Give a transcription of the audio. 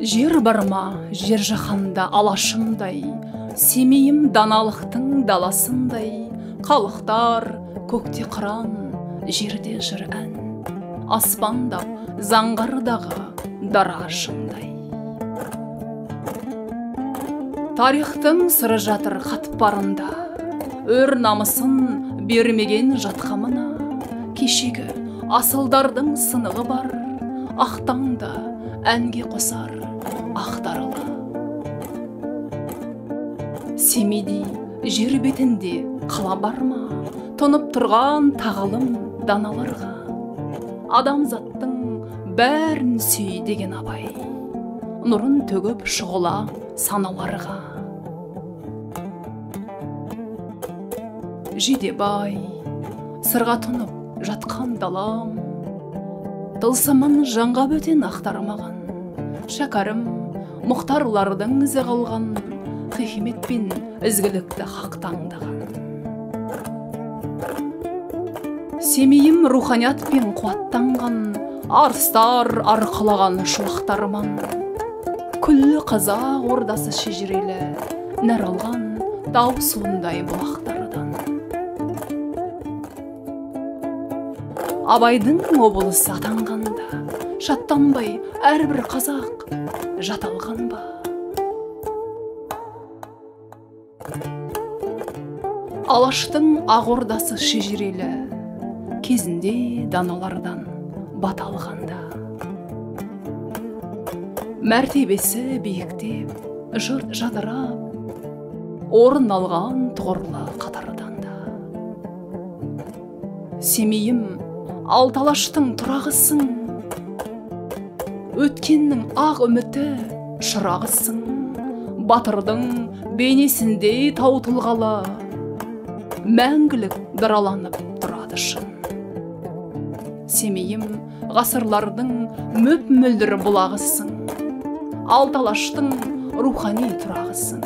Жер барма, жер жаһанда алашымдай, Семейім даналықтың даласындай, қалықтар көкте қыран, жерде жыр ән, аспанда заңғардағы дарашымдай. Тарихтың сыры жатыр қатпарында, өр намысын бермеген жатқамына, кешегі асылдардың сынығы бар, ақтаңда әнге қосар ақтарыла. Семейдей жер бетінде қала бар ма, тұнып тұрған тағылым даналарға, адамзаттың бәрін сүй деген абай, нұрын төгіп шұғыла саналарға. Жидебай, сырға тұнып жатқан далам, тылсымын жаңға бөтен ақтармаған, шәкәрім мұқтарлардың ізі қалған, хикмет пен ізгілікті хақтаңдаған. Семейім руханиятпен қуаттанған, арыстар арқылаған шуақтарман, күллі қазақ ордасы шежірелі, нәр алған тау суындай бұлақтардан. Абайдың облысы атанғанда, шаттанбай әрбір қазақ жат алған ба? Алаштың ақ ордасы шежірелі, кезінде даналардан бат алғанда. Мәртебесі биіктеп, жұрт жадырап, орын алған тұғырлы қатардан да. Семейім алты алаштың тұрағысың, өткеннің ақ үміті шырағысың, батырдың бейнесіндей тау тұлғалы, мәңгілік дараланып тұрады шын. Семейім ғасырлардың мөп-мөлдір бұлағысың, алты алаштың рухани тұрағысың.